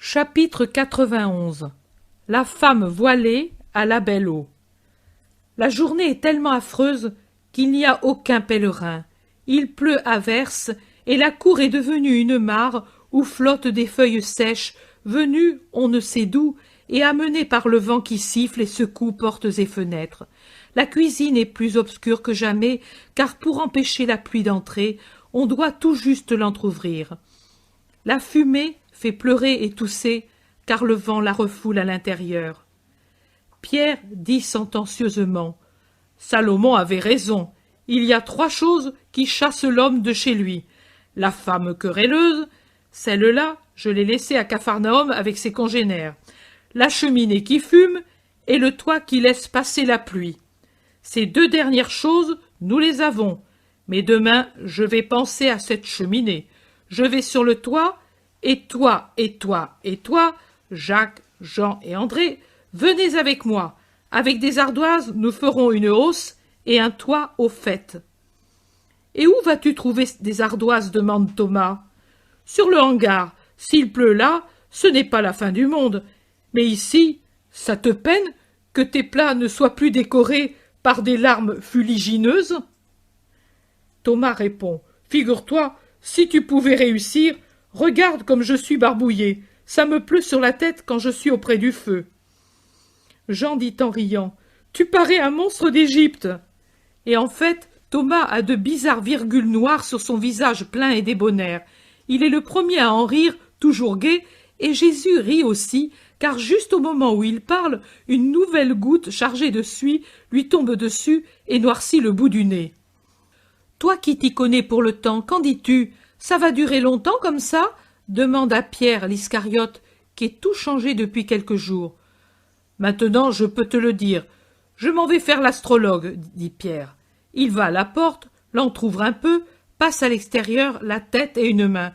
Chapitre 91. La femme voilée à la belle eau. La journée est tellement affreuse qu'il n'y a aucun pèlerin. Il pleut à verse, et la cour est devenue une mare où flottent des feuilles sèches, venues on ne sait d'où, et amenées par le vent qui siffle et secoue portes et fenêtres. La cuisine est plus obscure que jamais, car pour empêcher la pluie d'entrer, on doit tout juste l'entr'ouvrir. La fumée fait pleurer et tousser, car le vent la refoule à l'intérieur. Pierre dit sentencieusement « Salomon avait raison, il y a 3 choses qui chassent l'homme de chez lui. La femme querelleuse, celle-là, je l'ai laissée à Capharnaüm avec ses congénères, la cheminée qui fume et le toit qui laisse passer la pluie. Ces 2 dernières choses, nous les avons, mais demain je vais penser à cette cheminée. Je vais sur le toit, et toi, et toi, et toi, Jacques, Jean et André, venez avec moi. Avec des ardoises, nous ferons une hausse et un toit au faîte. Et où vas-tu trouver des ardoises demande Thomas. Sur le hangar. S'il pleut là, ce n'est pas la fin du monde. Mais ici, ça te peine que tes plats ne soient plus décorés par des larmes fuligineuses? Thomas répond « Figure-toi, si tu pouvais réussir, regarde comme je suis barbouillé, ça me pleut sur la tête quand je suis auprès du feu. » Jean dit en riant « Tu parais un monstre d'Égypte !» Et en fait, Thomas a de bizarres virgules noires sur son visage plein et débonnaire. Il est le premier à en rire, toujours gai, et Jésus rit aussi, car juste au moment où il parle, une nouvelle goutte chargée de suie lui tombe dessus et noircit le bout du nez. « Toi qui t'y connais pour le temps, qu'en dis-tu? Ça va durer longtemps comme ça ?» demanda Pierre l'Iscariote, qui est tout changé depuis quelques jours. « Maintenant, je peux te le dire. Je m'en vais faire l'astrologue, dit Pierre. Il va à la porte, l'entr'ouvre un peu, passe à l'extérieur la tête et une main.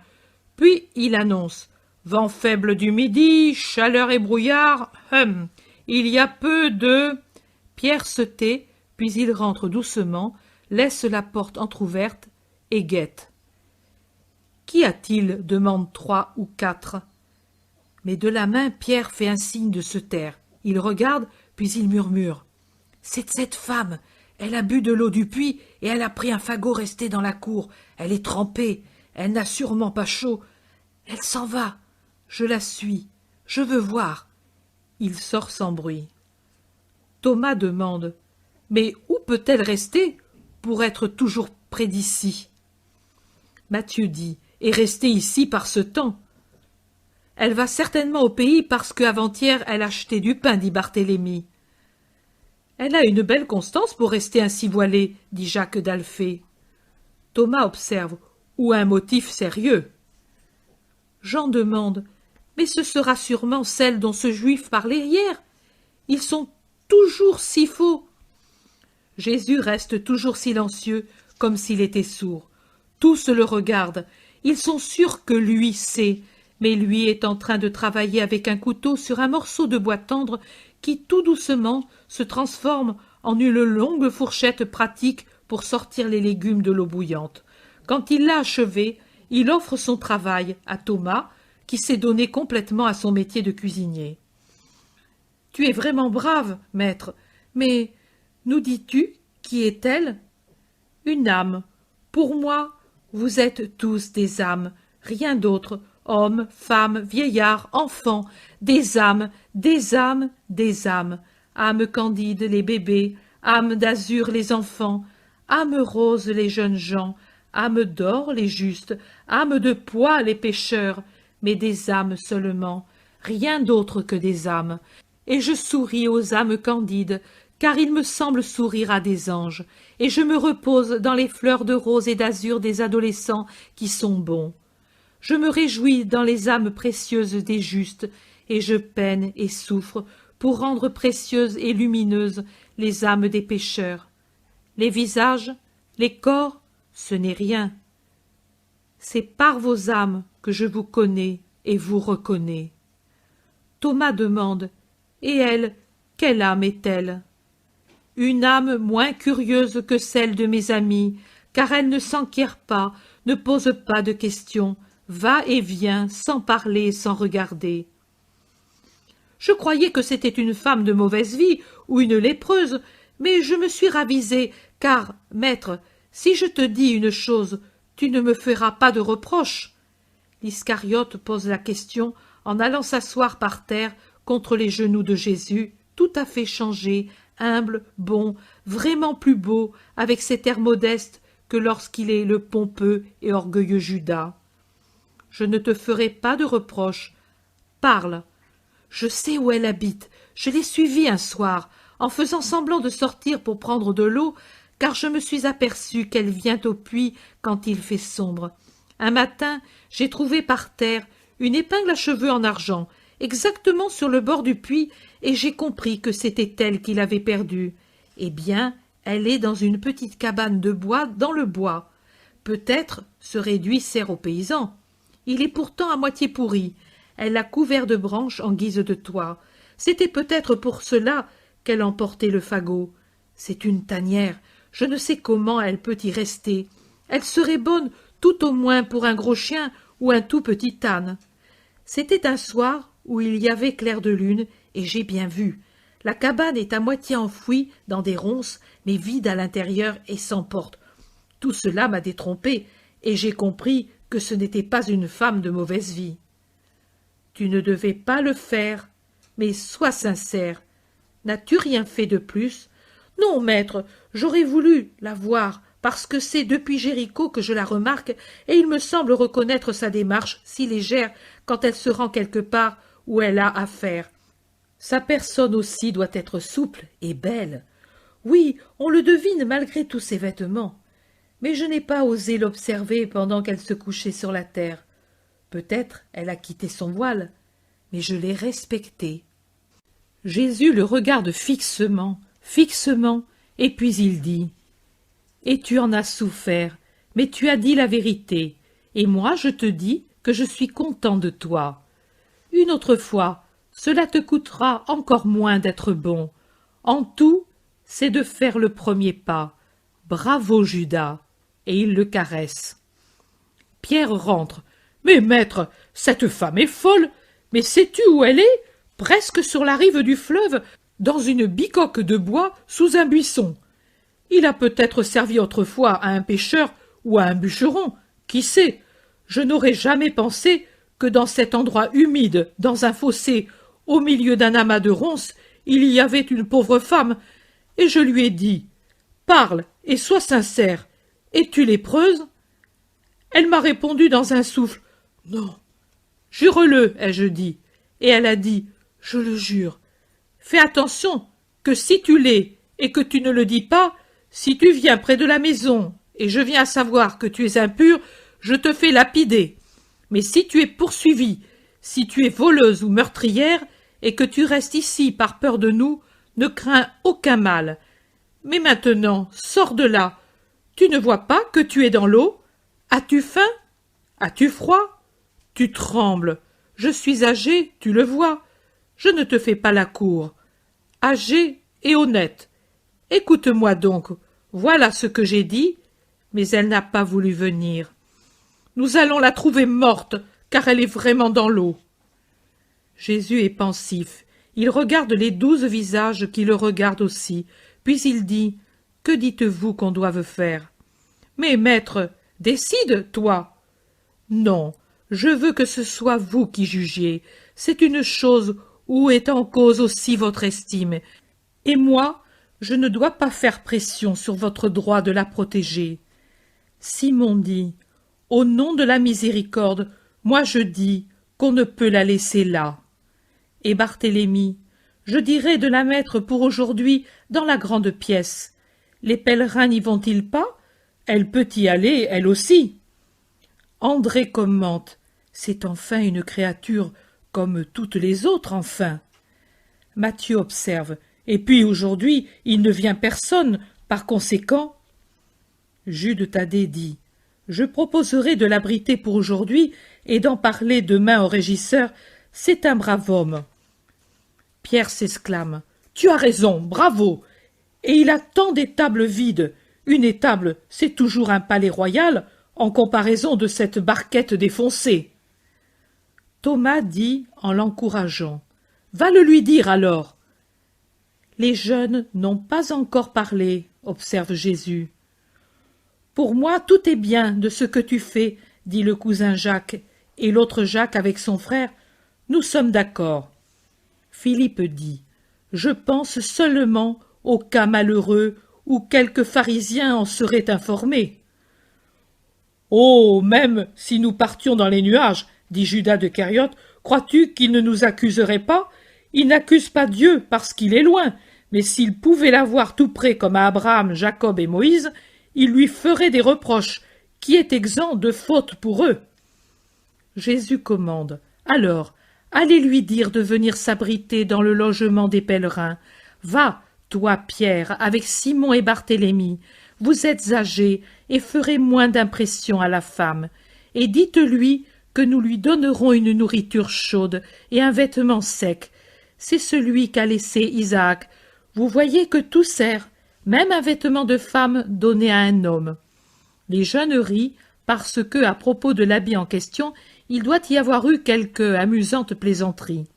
Puis il annonce « Vent faible du midi, chaleur et brouillard, il y a peu de… » Pierre se tait, puis il rentre doucement, laisse la porte entr'ouverte et guette. « Qu'y a-t-il » demandent 3 ou 4. Mais de la main, Pierre fait un signe de se taire. Il regarde, puis il murmure. « C'est cette femme. Elle a bu de l'eau du puits et elle a pris un fagot resté dans la cour. Elle est trempée. Elle n'a sûrement pas chaud. Elle s'en va. Je la suis. Je veux voir. » Il sort sans bruit. Thomas demande. « Mais où peut-elle rester pour être toujours près d'ici ?» Matthieu dit. « Et rester ici par ce temps. » « Elle va certainement au pays parce qu'avant-hier elle a acheté du pain, dit Barthélemy. « Elle a une belle constance pour rester ainsi voilée, dit Jacques d'Alphée. Thomas observe. « Ou un motif sérieux. » Jean demande. « Mais ce sera sûrement celle dont ce juif parlait hier. Ils sont toujours si faux. » Jésus reste toujours silencieux, comme s'il était sourd. Tous le regardent. Ils sont sûrs que lui sait, mais lui est en train de travailler avec un couteau sur un morceau de bois tendre qui, tout doucement, se transforme en une longue fourchette pratique pour sortir les légumes de l'eau bouillante. Quand il l'a achevé, il offre son travail à Thomas, qui s'est donné complètement à son métier de cuisinier. « Tu es vraiment brave, maître, mais nous dis-tu qui est-elle ?»« Une âme. Pour moi, vous êtes tous des âmes, rien d'autre. Hommes, femmes, vieillards, enfants, des âmes, des âmes, des âmes. Âmes candides les bébés, âmes d'azur les enfants, âmes roses les jeunes gens, âmes d'or les justes, âmes de pois les pécheurs, mais des âmes seulement, rien d'autre que des âmes. Et je souris aux âmes candides, car il me semble sourire à des anges, et je me repose dans les fleurs de rose et d'azur des adolescents qui sont bons. Je me réjouis dans les âmes précieuses des justes, et je peine et souffre pour rendre précieuses et lumineuses les âmes des pécheurs. Les visages, les corps, ce n'est rien. C'est par vos âmes que je vous connais et vous reconnais. Thomas demande, et elle, quelle âme est-elle? Une âme moins curieuse que celle de mes amis, car elle ne s'enquiert pas, ne pose pas de questions, va et vient sans parler, sans regarder. Je croyais que c'était une femme de mauvaise vie ou une lépreuse, mais je me suis ravisé, car, maître, si je te dis une chose, tu ne me feras pas de reproche. » L'Iscariote pose la question en allant s'asseoir par terre contre les genoux de Jésus, tout à fait changé, humble, bon, vraiment plus beau, avec cet air modeste que lorsqu'il est le pompeux et orgueilleux Judas. « Je ne te ferai pas de reproche. Parle. Je sais où elle habite. Je l'ai suivie un soir, en faisant semblant de sortir pour prendre de l'eau, car je me suis aperçu qu'elle vient au puits quand il fait sombre. Un matin, j'ai trouvé par terre une épingle à cheveux en argent, exactement sur le bord du puits, et j'ai compris que c'était elle qui l'avait perdue. Eh bien, elle est dans une petite cabane de bois dans le bois. Peut-être ce réduit sert aux paysans. Il est pourtant à moitié pourri. Elle l'a couvert de branches en guise de toit. C'était peut-être pour cela qu'elle emportait le fagot. C'est une tanière. Je ne sais comment elle peut y rester. Elle serait bonne tout au moins pour un gros chien ou un tout petit âne. C'était un soir où il y avait clair de lune, et j'ai bien vu. La cabane est à moitié enfouie dans des ronces, mais vide à l'intérieur et sans porte. Tout cela m'a détrompé, et j'ai compris que ce n'était pas une femme de mauvaise vie. Tu ne devais pas le faire, mais sois sincère. N'as-tu rien fait de plus? Non, maître, j'aurais voulu la voir, parce que c'est depuis Jéricho que je la remarque, et il me semble reconnaître sa démarche si légère quand elle se rend quelque part où elle a affaire. Sa personne aussi doit être souple et belle. Oui, on le devine malgré tous ses vêtements. Mais je n'ai pas osé l'observer pendant qu'elle se couchait sur la terre. Peut-être elle a quitté son voile, mais je l'ai respectée. Jésus le regarde fixement, fixement, et puis il dit « Et tu en as souffert, mais tu as dit la vérité, et moi je te dis que je suis content de toi. Une autre fois, cela te coûtera encore moins d'être bon. En tout, c'est de faire le premier pas. Bravo, Judas !» Et il le caresse. Pierre rentre. « Mais maître, cette femme est folle. Mais sais-tu où elle est? Presque sur la rive du fleuve, dans une bicoque de bois sous un buisson. Il a peut-être servi autrefois à un pêcheur ou à un bûcheron. Qui sait? Je n'aurais jamais pensé que dans cet endroit humide, dans un fossé, au milieu d'un amas de ronces, il y avait une pauvre femme. Et je lui ai dit « Parle et sois sincère. Es-tu lépreuse ?» Elle m'a répondu dans un souffle « Non. »« Jure-le, ai-je dit. » Et elle a dit « Je le jure. » Fais attention, que si tu l'es et que tu ne le dis pas, si tu viens près de la maison et je viens à savoir que tu es impure, je te fais lapider. Mais si tu es poursuivie, si tu es voleuse ou meurtrière, et que tu restes ici par peur de nous, ne crains aucun mal. Mais maintenant, sors de là. Tu ne vois pas que tu es dans l'eau? As-tu faim? As-tu froid? Tu trembles. Je suis âgée, tu le vois. Je ne te fais pas la cour. Âgée et honnête. Écoute-moi donc. Voilà ce que j'ai dit. Mais elle n'a pas voulu venir. Nous allons la trouver morte, car elle est vraiment dans l'eau. Jésus est pensif. Il regarde les 12 visages qui le regardent aussi. Puis il dit « Que dites-vous qu'on doive faire ?»« Mais maître, décide, toi !»« Non, je veux que ce soit vous qui jugiez. C'est une chose où est en cause aussi votre estime. Et moi, je ne dois pas faire pression sur votre droit de la protéger. » Simon dit « Au nom de la miséricorde, moi je dis qu'on ne peut la laisser là. » Et Barthélemy « Je dirais de la mettre pour aujourd'hui dans la grande pièce. Les pèlerins n'y vont-ils pas? Elle peut y aller, elle aussi. » André commente « C'est enfin une créature comme toutes les autres, enfin. » Matthieu observe « Et puis aujourd'hui, il ne vient personne, par conséquent. » Jude Thaddée dit « Je proposerai de l'abriter pour aujourd'hui et d'en parler demain au régisseur. C'est un brave homme. » Pierre s'exclame « Tu as raison, bravo! Et il a tant d'étables vides. Une étable, c'est toujours un palais royal, en comparaison de cette barquette défoncée. » Thomas dit en l'encourageant « Va le lui dire alors. Les jeunes n'ont pas encore parlé, observe Jésus. Pour moi, tout est bien de ce que tu fais, dit le cousin Jacques, et l'autre Jacques avec son frère. Nous sommes d'accord. Philippe dit, je pense seulement au cas malheureux où quelques pharisiens en seraient informés. Oh, même si nous partions dans les nuages, dit Judas de Cariote, crois-tu qu'il ne nous accuserait pas? Il n'accuse pas Dieu parce qu'il est loin, mais s'il pouvait l'avoir tout près comme à Abraham, Jacob et Moïse, il lui ferait des reproches, qui est exempt de faute pour eux. Jésus commande, alors, allez lui dire de venir s'abriter dans le logement des pèlerins. Va, toi, Pierre, avec Simon et Barthélemy, vous êtes âgés et ferez moins d'impression à la femme, et dites-lui que nous lui donnerons une nourriture chaude et un vêtement sec. C'est celui qu'a laissé Isaac. Vous voyez que tout sert, même un vêtement de femme donné à un homme. Les jeunes rient parce que, à propos de l'habit en question, il doit y avoir eu quelque amusante plaisanterie.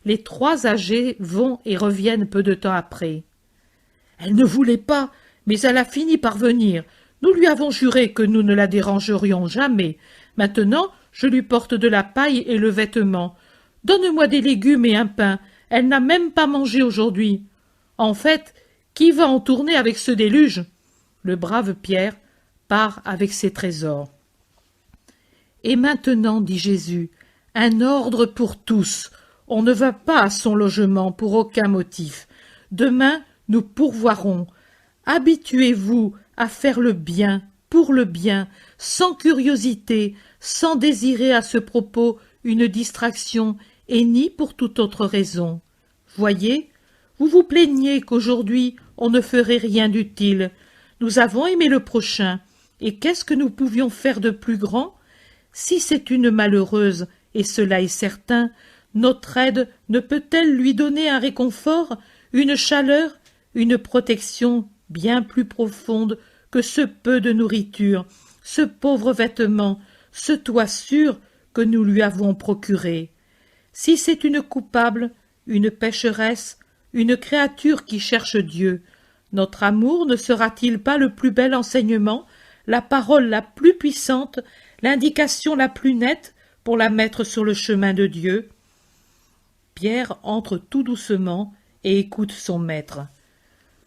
Les trois âgés vont et reviennent peu de temps après. Elle ne voulait pas, mais elle a fini par venir. Nous lui avons juré que nous ne la dérangerions jamais. Maintenant, je lui porte de la paille et le vêtement. Donne-moi des légumes et un pain. Elle n'a même pas mangé aujourd'hui. En fait, qui va en tourner avec ce déluge? Le brave Pierre part avec ses trésors. Et maintenant, dit Jésus, un ordre pour tous. On ne va pas à son logement pour aucun motif. Demain, nous pourvoirons. Habituez-vous à faire le bien, pour le bien, sans curiosité, sans désirer à ce propos une distraction et ni pour toute autre raison. Voyez, vous vous plaignez qu'aujourd'hui on ne ferait rien d'utile. Nous avons aimé le prochain, et qu'est-ce que nous pouvions faire de plus grand? Si c'est une malheureuse, et cela est certain, notre aide ne peut-elle lui donner un réconfort, une chaleur, une protection bien plus profonde que ce peu de nourriture, ce pauvre vêtement, ce toit sûr que nous lui avons procuré? Si c'est une coupable, une pécheresse, une créature qui cherche Dieu, notre amour ne sera-t-il pas le plus bel enseignement, la parole la plus puissante, l'indication la plus nette pour la mettre sur le chemin de Dieu? Pierre entre tout doucement et écoute son maître.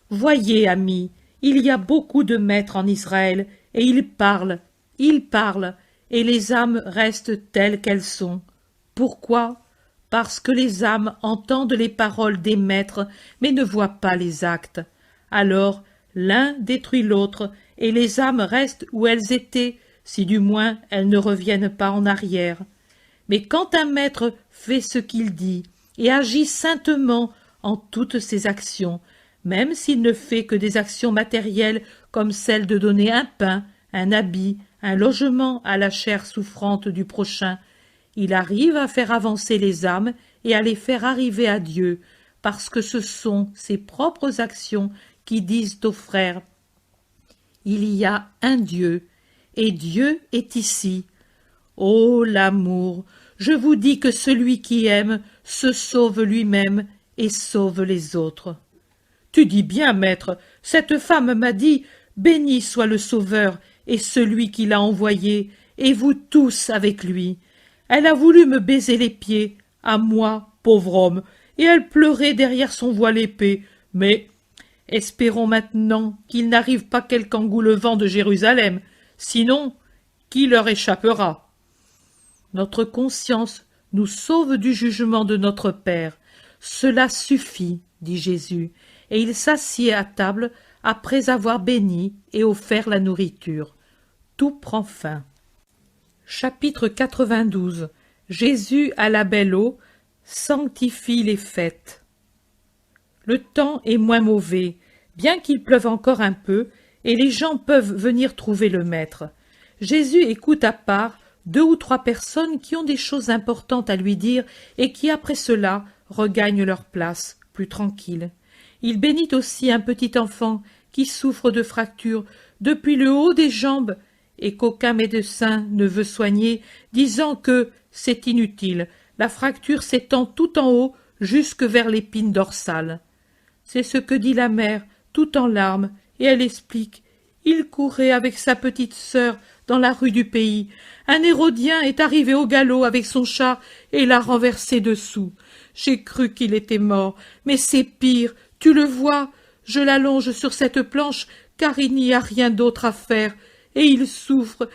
Voyez, amis, il y a beaucoup de maîtres en Israël, et ils parlent, et les âmes restent telles qu'elles sont. Pourquoi? Parce que les âmes entendent les paroles des maîtres, mais ne voient pas les actes. Alors, l'un détruit l'autre, et les âmes restent où elles étaient, si du moins elles ne reviennent pas en arrière. Mais quand un maître fait ce qu'il dit, et agit saintement en toutes ses actions, même s'il ne fait que des actions matérielles comme celle de donner un pain, un habit, un logement à la chair souffrante du prochain, il arrive à faire avancer les âmes et à les faire arriver à Dieu, parce que ce sont ses propres actions qui disent aux frères « Il y a un Dieu, et Dieu est ici. » Ô l'amour, je vous dis que celui qui aime se sauve lui-même et sauve les autres. Tu dis bien, maître, cette femme m'a dit « Béni soit le Sauveur et celui qui l'a envoyé, et vous tous avec lui. » Elle a voulu me baiser les pieds, à moi, pauvre homme, et elle pleurait derrière son voile épais. Mais espérons maintenant qu'il n'arrive pas quelque engoulevent de Jérusalem, sinon, qui leur échappera? Notre conscience nous sauve du jugement de notre Père. Cela suffit, dit Jésus, et il s'assied à table après avoir béni et offert la nourriture. Tout prend fin. Chapitre 92. Jésus à la belle eau sanctifie les fêtes. Le temps est moins mauvais, bien qu'il pleuve encore un peu, et les gens peuvent venir trouver le maître. Jésus écoute à part 2 ou 3 personnes qui ont des choses importantes à lui dire et qui, après cela, regagnent leur place, plus tranquilles. Il bénit aussi un petit enfant qui souffre de fractures depuis le haut des jambes et qu'aucun médecin ne veut soigner, disant que c'est inutile, la fracture s'étend tout en haut jusque vers l'épine dorsale. C'est ce que dit la mère, tout en larmes, et elle explique. Il courait avec sa petite sœur dans la rue du pays. Un Hérodien est arrivé au galop avec son char et l'a renversé dessous. J'ai cru qu'il était mort, mais c'est pire, tu le vois. Je l'allonge sur cette planche, car il n'y a rien d'autre à faire. Et il souffre,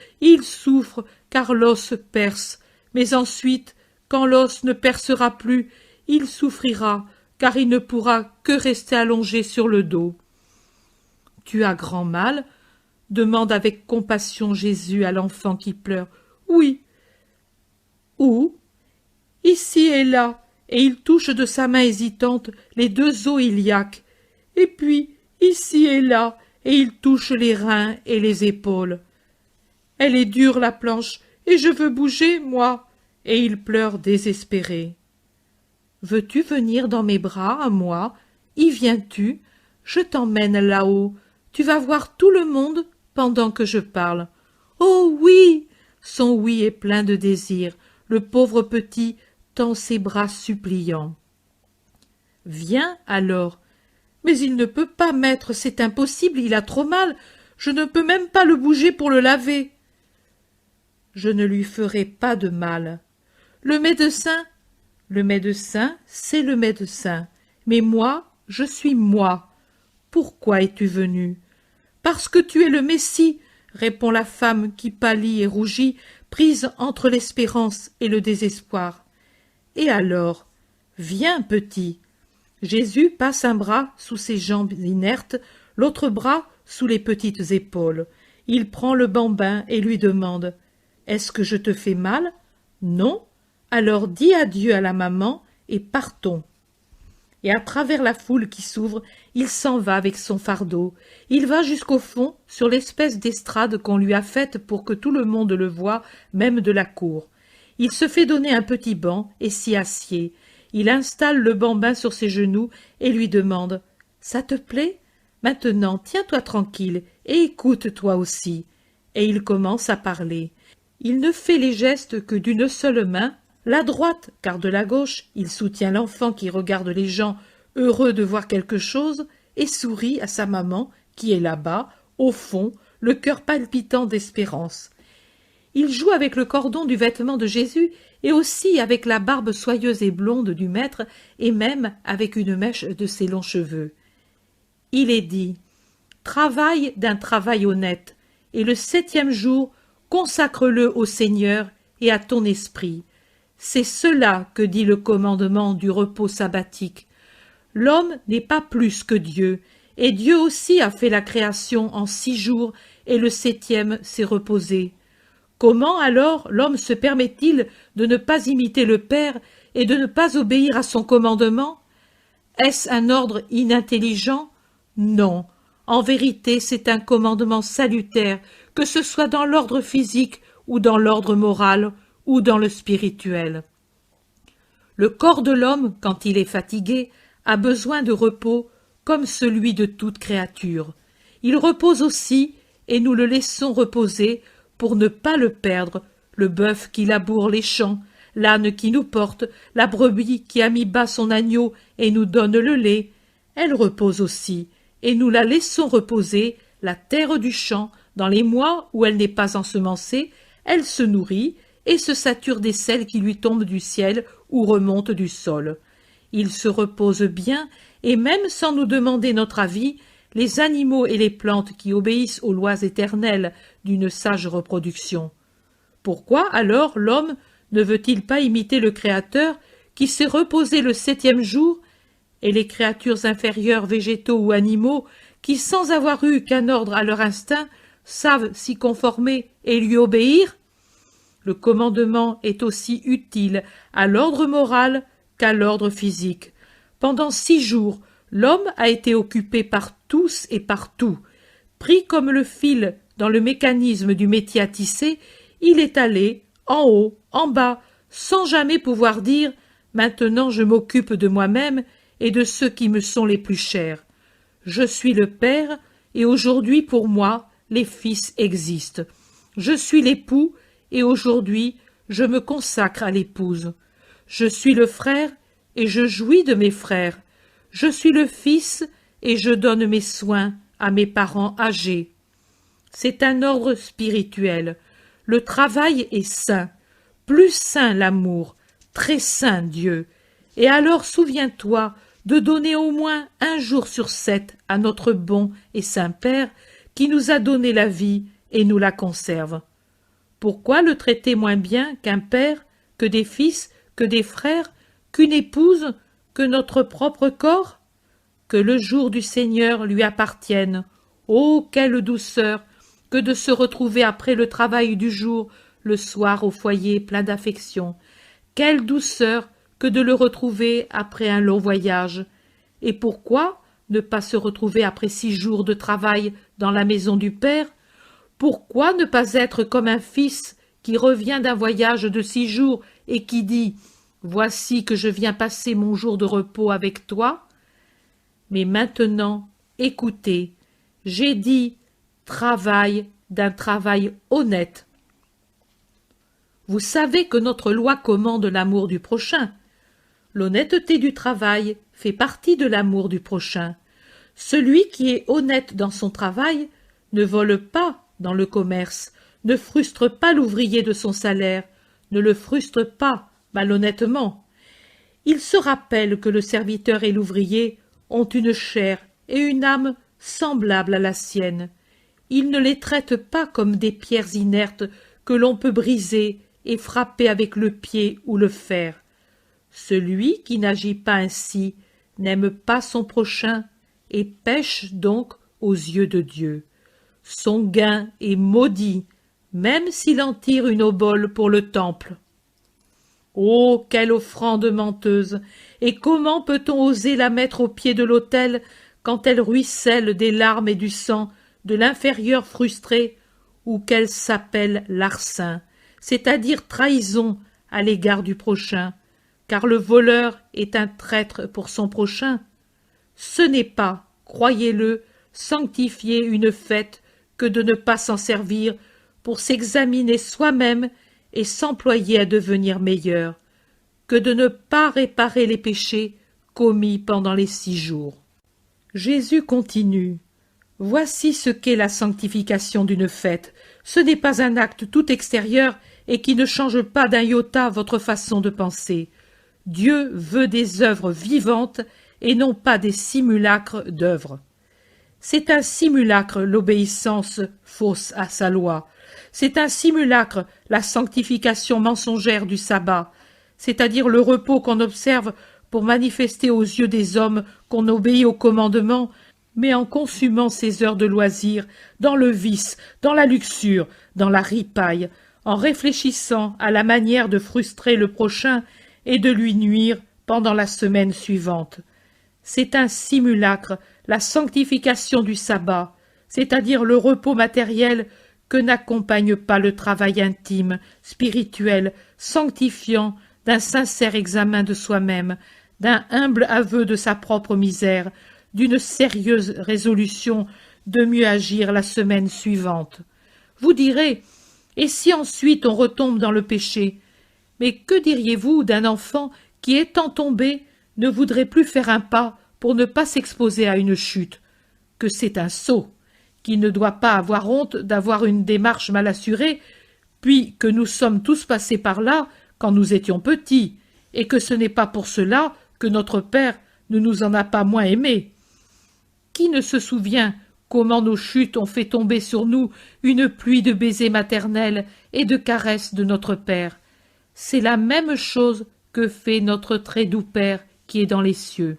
car l'os perce. Mais ensuite, quand l'os ne percera plus, il souffrira, car il ne pourra que rester allongé sur le dos. « Tu as grand mal ?» demande avec compassion Jésus à l'enfant qui pleure. « Oui. »« Où ?»« Ici et là. » Et il touche de sa main hésitante les deux os iliaques. « Et puis, ici et là. » Et il touche les reins et les épaules. « Elle est dure, la planche, et je veux bouger, moi. » Et il pleure désespéré. « Veux-tu venir dans mes bras, à moi? Y viens-tu? Je t'emmène là-haut. Tu vas voir tout le monde pendant que je parle. »« Oh oui !» Son oui est plein de désir. Le pauvre petit tend ses bras suppliants. « Viens alors. »« Mais il ne peut pas, maître, c'est impossible, il a trop mal. Je ne peux même pas le bouger pour le laver. »« Je ne lui ferai pas de mal. Le médecin, c'est le médecin. Mais moi, je suis moi. Pourquoi es-tu venu? »« Parce que tu es le Messie, » répond la femme qui pâlit et rougit, prise entre l'espérance et le désespoir. « Et alors? Viens, petit. » Jésus passe un bras sous ses jambes inertes, l'autre bras sous les petites épaules. Il prend le bambin et lui demande « Est-ce que je te fais mal? Non? Alors dis adieu à la maman et partons. » Et à travers la foule qui s'ouvre, il s'en va avec son fardeau. Il va jusqu'au fond, sur l'espèce d'estrade qu'on lui a faite pour que tout le monde le voie, même de la cour. Il se fait donner un petit banc et s'y assied. Il installe le bambin sur ses genoux et lui demande « Ça te plaît? Maintenant, tiens-toi tranquille et écoute toi aussi. » Et il commence à parler. Il ne fait les gestes que d'une seule main, la droite, car de la gauche, il soutient l'enfant qui regarde les gens, heureux de voir quelque chose, et sourit à sa maman, qui est là-bas, au fond, le cœur palpitant d'espérance. Il joue avec le cordon du vêtement de Jésus et aussi avec la barbe soyeuse et blonde du maître et même avec une mèche de ses longs cheveux. Il est dit « Travaille d'un travail honnête, et le 7e jour, consacre-le au Seigneur et à ton esprit. » C'est cela que dit le commandement du repos sabbatique. L'homme n'est pas plus que Dieu, et Dieu aussi a fait la création en 6 jours, et le 7e s'est reposé. Comment alors l'homme se permet-il de ne pas imiter le Père et de ne pas obéir à son commandement? Est-ce un ordre inintelligent? Non. En vérité, c'est un commandement salutaire, que ce soit dans l'ordre physique ou dans l'ordre moral ou dans le spirituel. Le corps de l'homme, quand il est fatigué, a besoin de repos comme celui de toute créature. Il repose aussi, et nous le laissons reposer, pour ne pas le perdre, le bœuf qui laboure les champs, l'âne qui nous porte, la brebis qui a mis bas son agneau et nous donne le lait. Elle repose aussi, et nous la laissons reposer, la terre du champ, dans les mois où elle n'est pas ensemencée, elle se nourrit et se sature des sels qui lui tombent du ciel ou remontent du sol. Il se repose bien, et même sans nous demander notre avis, les animaux et les plantes qui obéissent aux lois éternelles d'une sage reproduction. Pourquoi alors l'homme ne veut-il pas imiter le Créateur qui s'est reposé le 7e jour, et les créatures inférieures, végétaux ou animaux, qui sans avoir eu qu'un ordre à leur instinct, savent s'y conformer et lui obéir? Le commandement est aussi utile à l'ordre moral qu'à l'ordre physique. Pendant 6 jours, l'homme a été occupé par tous et par tout. Pris comme le fil dans le mécanisme du métier à tisser, il est allé, en haut, en bas, sans jamais pouvoir dire « Maintenant je m'occupe de moi-même et de ceux qui me sont les plus chers. Je suis le père, et aujourd'hui pour moi, les fils existent. Je suis l'époux, et aujourd'hui je me consacre à l'épouse. Je suis le frère, et je jouis de mes frères. Je suis le fils et je donne mes soins à mes parents âgés. C'est un ordre spirituel. Le travail est saint, plus saint l'amour, très saint Dieu. Et alors souviens-toi de donner au moins un jour sur 7 à notre bon et saint Père qui nous a donné la vie et nous la conserve. Pourquoi le traiter moins bien qu'un père, que des fils, que des frères, qu'une épouse, que notre propre corps? Que le jour du Seigneur lui appartienne. Oh, quelle douceur que de se retrouver après le travail du jour, le soir au foyer plein d'affection. Quelle douceur que de le retrouver après un long voyage. Et pourquoi ne pas se retrouver après 6 jours de travail dans la maison du Père? Pourquoi ne pas être comme un fils qui revient d'un voyage de 6 jours et qui dit « Voici que je viens passer mon jour de repos avec toi » Mais maintenant, écoutez, j'ai dit « travail d'un travail honnête ». Vous savez que notre loi commande l'amour du prochain. L'honnêteté du travail fait partie de l'amour du prochain. Celui qui est honnête dans son travail ne vole pas dans le commerce, ne frustre pas l'ouvrier de son salaire, ne le frustre pas malhonnêtement. Il se rappelle que le serviteur et l'ouvrier ont une chair et une âme semblables à la sienne. Il ne les traite pas comme des pierres inertes que l'on peut briser et frapper avec le pied ou le fer. Celui qui n'agit pas ainsi n'aime pas son prochain et pèche donc aux yeux de Dieu. Son gain est maudit, même s'il en tire une obole pour le temple. Oh, quelle offrande menteuse! Et comment peut-on oser la mettre au pied de l'autel quand elle ruisselle des larmes et du sang de l'inférieur frustré, ou qu'elle s'appelle larcin, c'est-à-dire trahison à l'égard du prochain, car le voleur est un traître pour son prochain? Ce n'est pas, croyez-le, sanctifier une fête que de ne pas s'en servir pour s'examiner soi-même et s'employer à devenir meilleur, que de ne pas réparer les péchés commis pendant les 6 jours. Jésus continue. Voici ce qu'est la sanctification d'une fête. Ce n'est pas un acte tout extérieur et qui ne change pas d'un iota votre façon de penser. Dieu veut des œuvres vivantes et non pas des simulacres d'œuvres. C'est un simulacre l'obéissance fausse à sa loi. C'est un simulacre la sanctification mensongère du sabbat, c'est-à-dire le repos qu'on observe pour manifester aux yeux des hommes qu'on obéit aux commandements, mais en consumant ses heures de loisir dans le vice, dans la luxure, dans la ripaille, en réfléchissant à la manière de frustrer le prochain et de lui nuire pendant la semaine suivante. C'est un simulacre, la sanctification du sabbat, c'est-à-dire le repos matériel que n'accompagne pas le travail intime, spirituel, sanctifiant d'un sincère examen de soi-même, d'un humble aveu de sa propre misère, d'une sérieuse résolution de mieux agir la semaine suivante. Vous direz, et si ensuite on retombe dans le péché? Mais que diriez-vous d'un enfant qui, étant tombé, ne voudrait plus faire un pas pour ne pas s'exposer à une chute? Que c'est un sot, qu'il ne doit pas avoir honte d'avoir une démarche mal assurée, puis que nous sommes tous passés par là quand nous étions petits, et que ce n'est pas pour cela que notre Père ne nous en a pas moins aimés. Qui ne se souvient comment nos chutes ont fait tomber sur nous une pluie de baisers maternels et de caresses de notre Père? C'est la même chose que fait notre très doux Père qui est dans les cieux.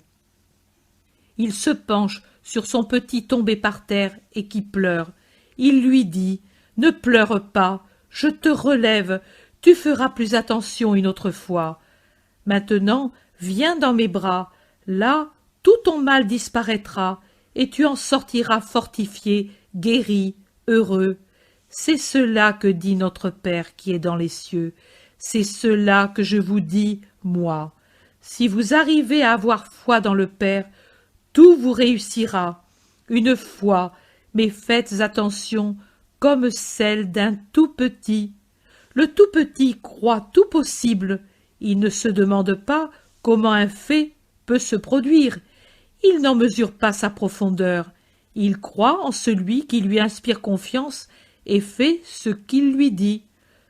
Il se penche sur son petit tombé par terre et qui pleure. Il lui dit « Ne pleure pas, je te relève, tu feras plus attention une autre fois. Maintenant, viens dans mes bras, là, tout ton mal disparaîtra, et tu en sortiras fortifié, guéri, heureux. C'est cela que dit notre Père qui est dans les cieux. C'est cela que je vous dis, moi. Si vous arrivez à avoir foi dans le Père, tout vous réussira. Une foi, mais faites attention, comme celle d'un tout petit. Le tout petit croit tout possible. Il ne se demande pas Comment un fait peut se produire? Il n'en mesure pas sa profondeur. Il croit en celui qui lui inspire confiance et fait ce qu'il lui dit.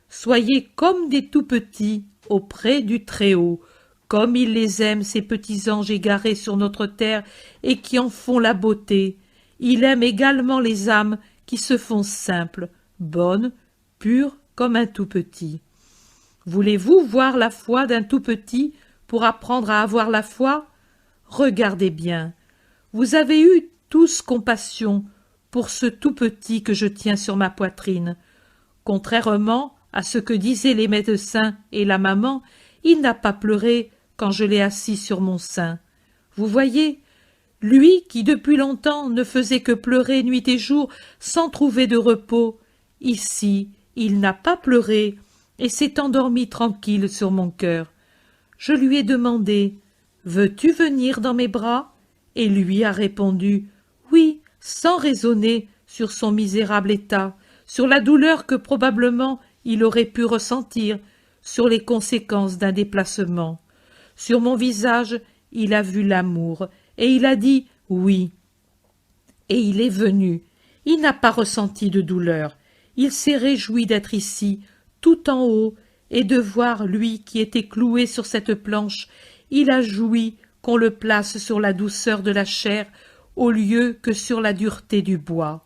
Soyez comme des tout-petits auprès du Très-Haut, comme il les aime, ces petits anges égarés sur notre terre et qui en font la beauté. Il aime également les âmes qui se font simples, bonnes, pures comme un tout-petit. Voulez-vous voir la foi d'un tout-petit pour apprendre à avoir la foi? Regardez bien. Vous avez eu tous compassion pour ce tout-petit que je tiens sur ma poitrine. Contrairement à ce que disaient les médecins et la maman, il n'a pas pleuré quand je l'ai assis sur mon sein. Vous voyez, lui qui depuis longtemps ne faisait que pleurer nuit et jour sans trouver de repos, ici il n'a pas pleuré et s'est endormi tranquille sur mon cœur. Je lui ai demandé « Veux-tu venir dans mes bras ?» et lui a répondu « Oui », sans raisonner sur son misérable état, sur la douleur que probablement il aurait pu ressentir, sur les conséquences d'un déplacement. Sur mon visage, il a vu l'amour, et il a dit « oui ». Et il est venu. Il n'a pas ressenti de douleur. Il s'est réjoui d'être ici, tout en haut, et de voir lui qui était cloué sur cette planche. Il a joui qu'on le place sur la douceur de la chair au lieu que sur la dureté du bois.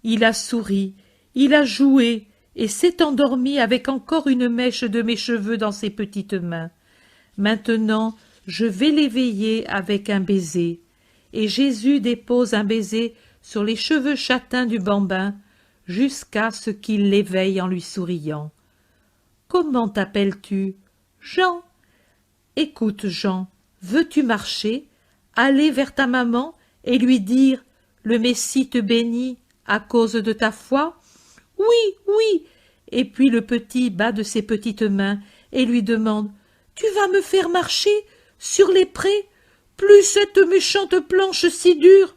Il a souri, il a joué, et s'est endormi avec encore une mèche de mes cheveux dans ses petites mains. Maintenant, je vais l'éveiller avec un baiser. Et Jésus dépose un baiser sur les cheveux châtains du bambin, jusqu'à ce qu'il l'éveille en lui souriant. « Comment t'appelles-tu ?»« Jean. »« Écoute, Jean, veux-tu marcher, aller vers ta maman et lui dire « Le Messie te bénit à cause de ta foi ?»« Oui, oui !» Et puis le petit bat de ses petites mains et lui demande « Tu vas me faire marcher sur les prés, plus cette méchante planche si dure,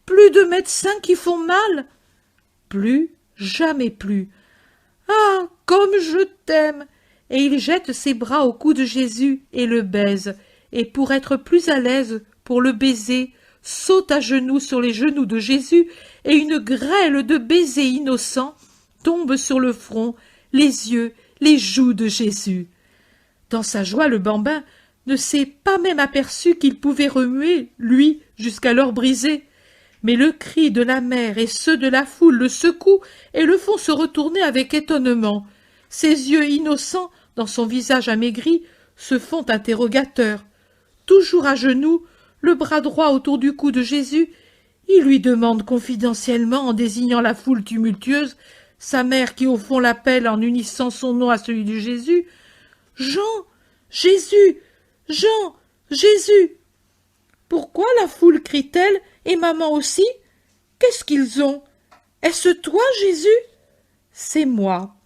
plus de médecins qui font mal ?» Plus, jamais plus. « Ah, comme je t'aime !» Et il jette ses bras au cou de Jésus et le baise, et pour être plus à l'aise pour le baiser, saute à genoux sur les genoux de Jésus, et une grêle de baisers innocents tombe sur le front, les yeux, les joues de Jésus. Dans sa joie, le bambin ne s'est pas même aperçu qu'il pouvait remuer, lui, jusqu'alors brisé. Mais le cri de la mère et ceux de la foule le secouent et le font se retourner avec étonnement. Ses yeux innocents, dans son visage amaigri, se font interrogateurs. Toujours à genoux, le bras droit autour du cou de Jésus, il lui demande confidentiellement, en désignant la foule tumultueuse, sa mère qui au fond l'appelle en unissant son nom à celui de Jésus, « Jean, Jésus, Jean, Jésus !» Pourquoi la foule crie-t-elle, et maman aussi? Qu'est-ce qu'ils ont? Est-ce toi, Jésus? C'est moi.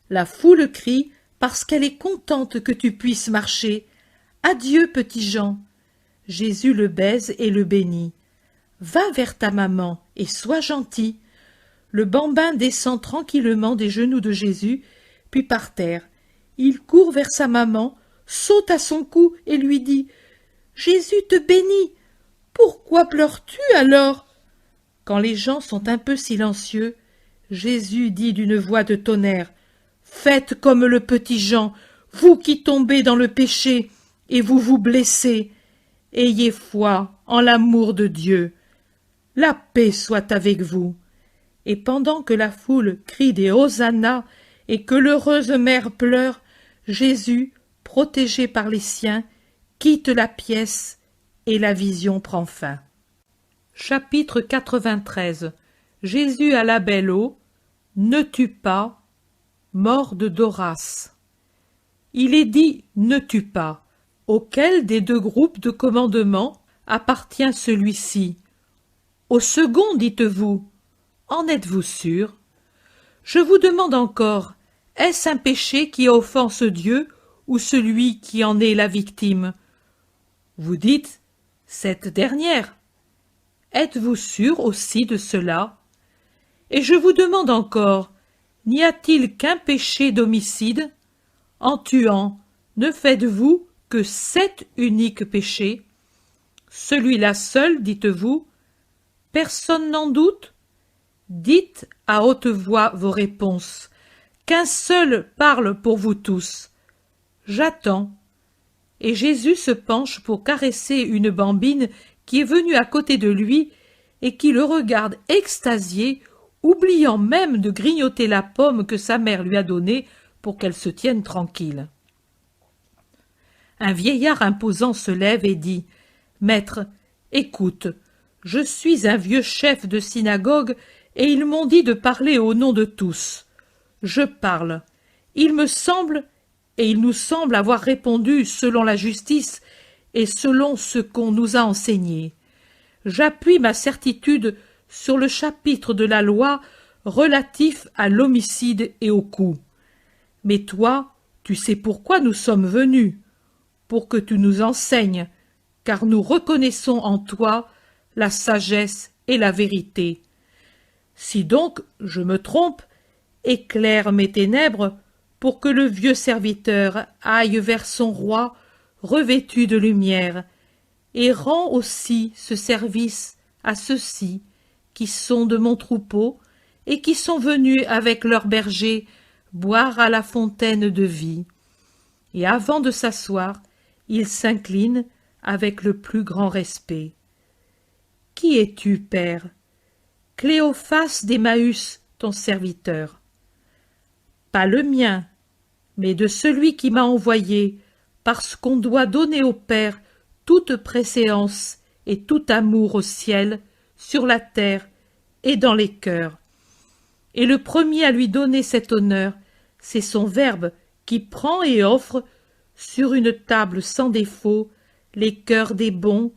La foule crie parce qu'elle est contente que tu puisses marcher. Adieu, petit Jean. Jésus le baise et le bénit. Va vers ta maman et sois gentil. Le bambin descend tranquillement des genoux de Jésus, puis par terre. Il court vers sa maman, saute à son cou et lui dit « Jésus te bénit. Pourquoi pleures-tu alors ?» Quand les gens sont un peu silencieux, Jésus dit d'une voix de tonnerre « Faites comme le petit Jean, vous qui tombez dans le péché, et vous vous blessez. Ayez foi en l'amour de Dieu. La paix soit avec vous. » Et pendant que la foule crie des hosannas et que l'heureuse mère pleure, Jésus, protégé par les siens, quitte la pièce et la vision prend fin. Chapitre 93. Jésus à la belle eau, ne tue pas, mort de Doras. Il est dit « ne tue pas ». Auquel des deux groupes de commandement appartient celui-ci? Au second, dites-vous. En êtes-vous sûr? Je vous demande encore, est-ce un péché qui offense Dieu ou celui qui en est la victime? Vous dites, cette dernière. Êtes-vous sûr aussi de cela? Et je vous demande encore, n'y a-t-il qu'un péché d'homicide? En tuant, ne faites-vous que 7 uniques péchés? Celui-là seul, dites-vous? Personne n'en doute? Dites à haute voix vos réponses, qu'un seul parle pour vous tous. J'attends. Et Jésus se penche pour caresser une bambine qui est venue à côté de lui et qui le regarde extasié, oubliant même de grignoter la pomme que sa mère lui a donnée pour qu'elle se tienne tranquille. Un vieillard imposant se lève et dit « Maître, écoute, je suis un vieux chef de synagogue et ils m'ont dit de parler au nom de tous. Je parle. Il me semble, et il nous semble avoir répondu selon la justice et selon ce qu'on nous a enseigné. J'appuie ma certitude sur le chapitre de la loi relatif à l'homicide et au coup. Mais toi, tu sais pourquoi nous sommes venus, pour que tu nous enseignes, car nous reconnaissons en toi la sagesse et la vérité. Si donc je me trompe, éclaire mes ténèbres, pour que le vieux serviteur aille vers son roi revêtu de lumière, et rend aussi ce service à ceux-ci qui sont de mon troupeau et qui sont venus avec leurs bergers boire à la fontaine de vie. Et avant de s'asseoir, il s'incline avec le plus grand respect. Qui es-tu, Père? Cléophas d'Emmaüs, ton serviteur. Pas le mien, mais de celui qui m'a envoyé, parce qu'on doit donner au Père toute préséance et tout amour au ciel, sur la terre et dans les cœurs. Et le premier à lui donner cet honneur, c'est son Verbe qui prend et offre, sur une table sans défaut, les cœurs des bons,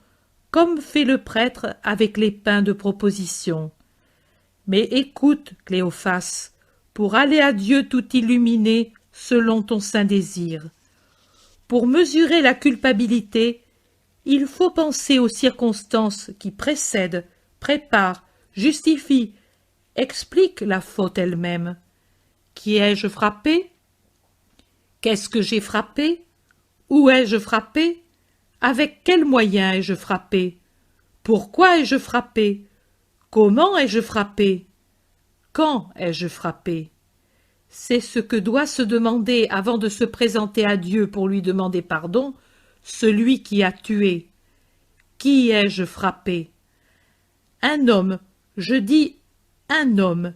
comme fait le prêtre avec les pains de proposition. Mais écoute, Cléophas, pour aller à Dieu tout illuminé selon ton saint désir. Pour mesurer la culpabilité, il faut penser aux circonstances qui précèdent, préparent, justifient, expliquent la faute elle-même. Qui ai-je frappé? Qu'est-ce que j'ai frappé? Où ai-je frappé? Avec quels moyens ai-je frappé? Pourquoi ai-je frappé? Comment ai-je frappé? Quand ai-je frappé? C'est ce que doit se demander avant de se présenter à Dieu pour lui demander pardon, celui qui a tué. Qui ai-je frappé? Un homme, je dis un homme,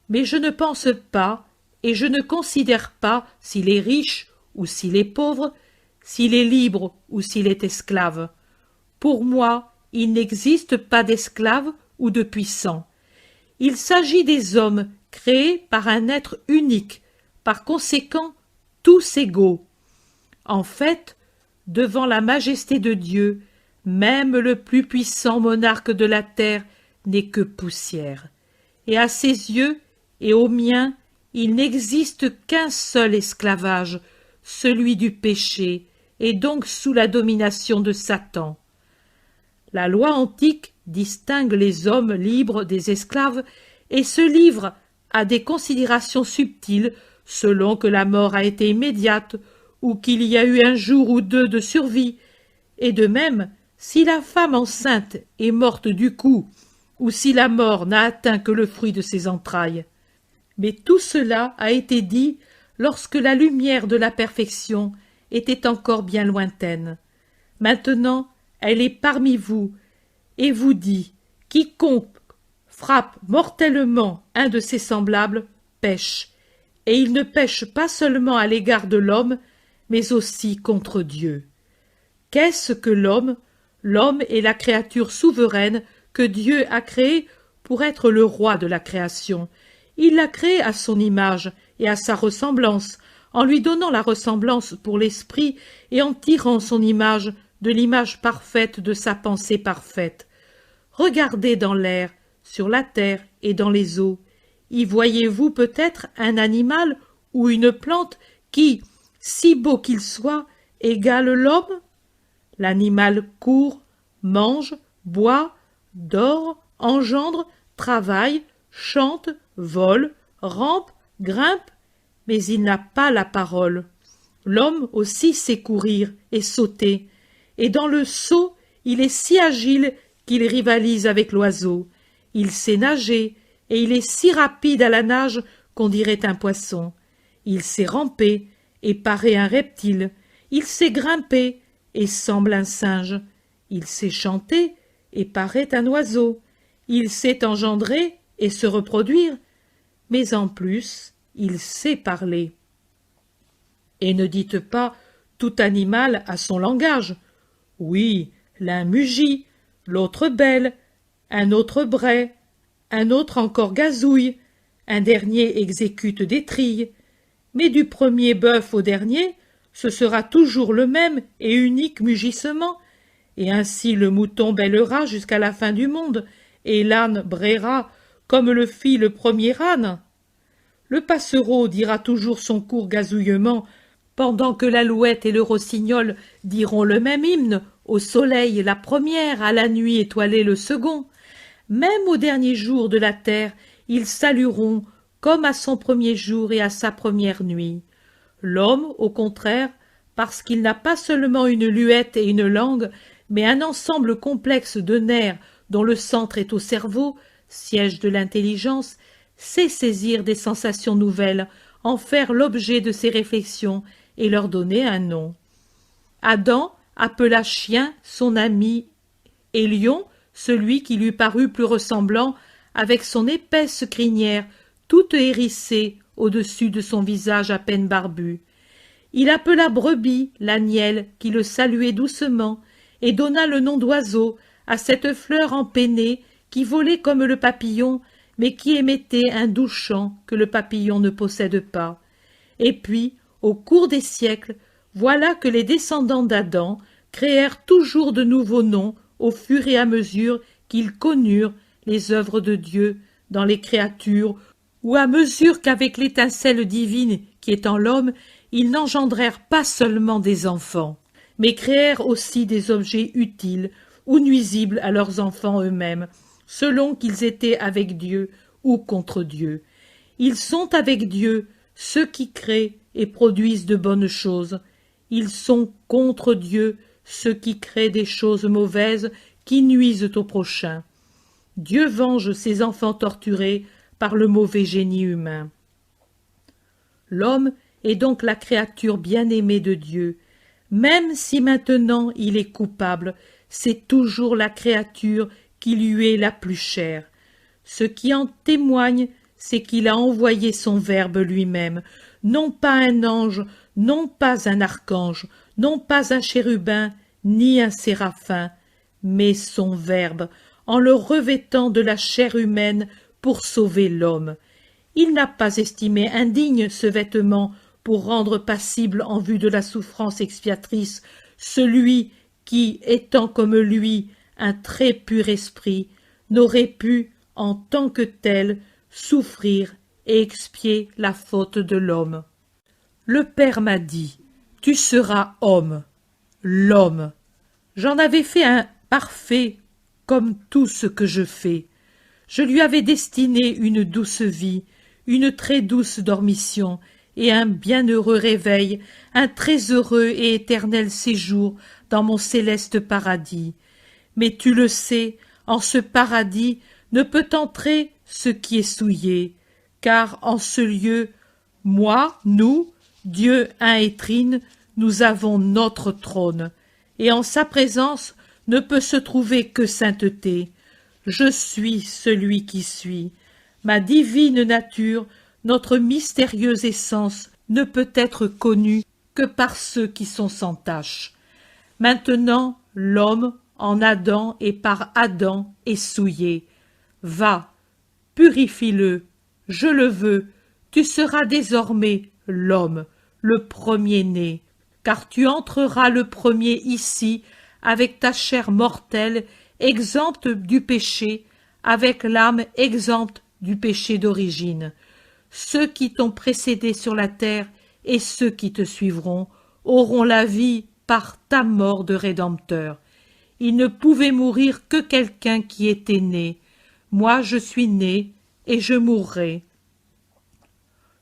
mais je ne pense pas et je ne considère pas s'il est riche ou s'il est pauvre, s'il est libre ou s'il est esclave. Pour moi, il n'existe pas d'esclave ou de puissant. Il s'agit des hommes créés par un être unique, par conséquent tous égaux. En fait, devant la majesté de Dieu, même le plus puissant monarque de la terre n'est que poussière. Et à ses yeux et aux miens, il n'existe qu'un seul esclavage, celui du péché, et donc sous la domination de Satan. La loi antique distingue les hommes libres des esclaves et se livre à des considérations subtiles selon que la mort a été immédiate ou qu'il y a eu un jour ou deux de survie, et de même, si la femme enceinte est morte du coup, ou si la mort n'a atteint que le fruit de ses entrailles. Mais tout cela a été dit lorsque la lumière de la perfection était encore bien lointaine. Maintenant, elle est parmi vous, et vous dit, quiconque frappe mortellement un de ses semblables pêche, et il ne pêche pas seulement à l'égard de l'homme, mais aussi contre Dieu. Qu'est-ce que l'homme? L'homme est la créature souveraine que Dieu a créée pour être le roi de la création. Il l'a créée à son image et à sa ressemblance, en lui donnant la ressemblance pour l'esprit et en tirant son image de l'image parfaite de sa pensée parfaite. Regardez dans l'air, sur la terre et dans les eaux. Y voyez-vous peut-être un animal ou une plante qui, si beau qu'il soit, égale l'homme? L'animal court, mange, boit, dort, engendre, travaille, chante, vole, rampe, grimpe, mais il n'a pas la parole. L'homme aussi sait courir et sauter, et dans le saut, il est si agile qu'il rivalise avec l'oiseau. Il sait nager, et il est si rapide à la nage qu'on dirait un poisson. Il sait ramper, et paraît un reptile. Il sait grimper, et semble un singe. Il sait chanter, et paraît un oiseau. Il sait engendrer, et se reproduire. Mais en plus, il sait parler. Et ne dites pas tout animal a son langage. Oui, l'un mugit, l'autre bêle, un autre braie, un autre encore gazouille, un dernier exécute des trilles. Mais du premier bœuf au dernier, ce sera toujours le même et unique mugissement, et ainsi le mouton bêlera jusqu'à la fin du monde, et l'âne braiera comme le fit le premier âne. Le passereau dira toujours son court gazouillement, pendant que l'alouette et le rossignol diront le même hymne, au soleil la première, à la nuit étoilée le second. Même au dernier jour de la terre, ils salueront, comme à son premier jour et à sa première nuit. L'homme, au contraire, parce qu'il n'a pas seulement une luette et une langue, mais un ensemble complexe de nerfs dont le centre est au cerveau, siège de l'intelligence, sait saisir des sensations nouvelles, en faire l'objet de ses réflexions et leur donner un nom. Adam appela chien son ami, et lion celui qui lui parut plus ressemblant, avec son épaisse crinière toute hérissée au-dessus de son visage à peine barbu. Il appela brebis l'aniel qui le saluait doucement, et donna le nom d'oiseau à cette fleur empennée qui volait comme le papillon, mais qui émettait un doux chant que le papillon ne possède pas. Et puis, au cours des siècles, voilà que les descendants d'Adam créèrent toujours de nouveaux noms au fur et à mesure qu'ils connurent les œuvres de Dieu dans les créatures, ou à mesure qu'avec l'étincelle divine qui est en l'homme, ils n'engendrèrent pas seulement des enfants, mais créèrent aussi des objets utiles ou nuisibles à leurs enfants eux-mêmes, selon qu'ils étaient avec Dieu ou contre Dieu. Ils sont avec Dieu ceux qui créent et produisent de bonnes choses. Ils sont contre Dieu ceux qui créent des choses mauvaises qui nuisent au prochain. Dieu venge ses enfants torturés par le mauvais génie humain. L'homme est donc la créature bien-aimée de Dieu. Même si maintenant il est coupable, c'est toujours la créature qui lui est la plus chère. Ce qui en témoigne, c'est qu'il a envoyé son Verbe lui-même, non pas un ange, non pas un archange, non pas un chérubin, ni un séraphin, mais son Verbe, en le revêtant de la chair humaine pour sauver l'homme. Il n'a pas estimé indigne ce vêtement pour rendre passible en vue de la souffrance expiatrice celui qui, étant comme lui un très pur esprit, n'aurait pu, en tant que tel, souffrir et expier la faute de l'homme. Le Père m'a dit, « Tu seras homme, l'homme. » J'en avais fait un parfait comme tout ce que je fais. Je lui avais destiné une douce vie, une très douce dormition et un bienheureux réveil, un très heureux et éternel séjour dans mon céleste paradis. Mais tu le sais, en ce paradis ne peut entrer ce qui est souillé, car en ce lieu, moi, nous, Dieu un et trine, nous avons notre trône, et en sa présence ne peut se trouver que sainteté. Je suis celui qui suis. Ma divine nature, notre mystérieuse essence, ne peut être connue que par ceux qui sont sans tache. Maintenant, l'homme, en Adam et par Adam, est souillé. Va, purifie-le, je le veux, tu seras désormais l'homme, le premier-né, car tu entreras le premier ici, avec ta chair mortelle, exempte du péché, avec l'âme exempte du péché d'origine. Ceux qui t'ont précédé sur la terre et ceux qui te suivront auront la vie par ta mort de Rédempteur. Il ne pouvait mourir que quelqu'un qui était né. Moi je suis né et je mourrai.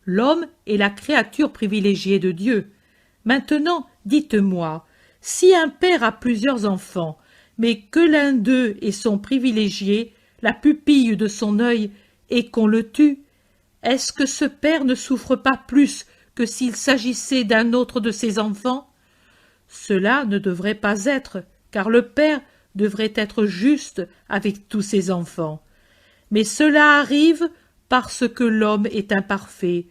L'homme est la créature privilégiée de Dieu. Maintenant, dites-moi, si un père a plusieurs enfants, mais que l'un d'eux est son privilégié, la pupille de son œil, et qu'on le tue, est-ce que ce père ne souffre pas plus que s'il s'agissait d'un autre de ses enfants? Cela ne devrait pas être, car le père devrait être juste avec tous ses enfants. Mais cela arrive parce que l'homme est imparfait.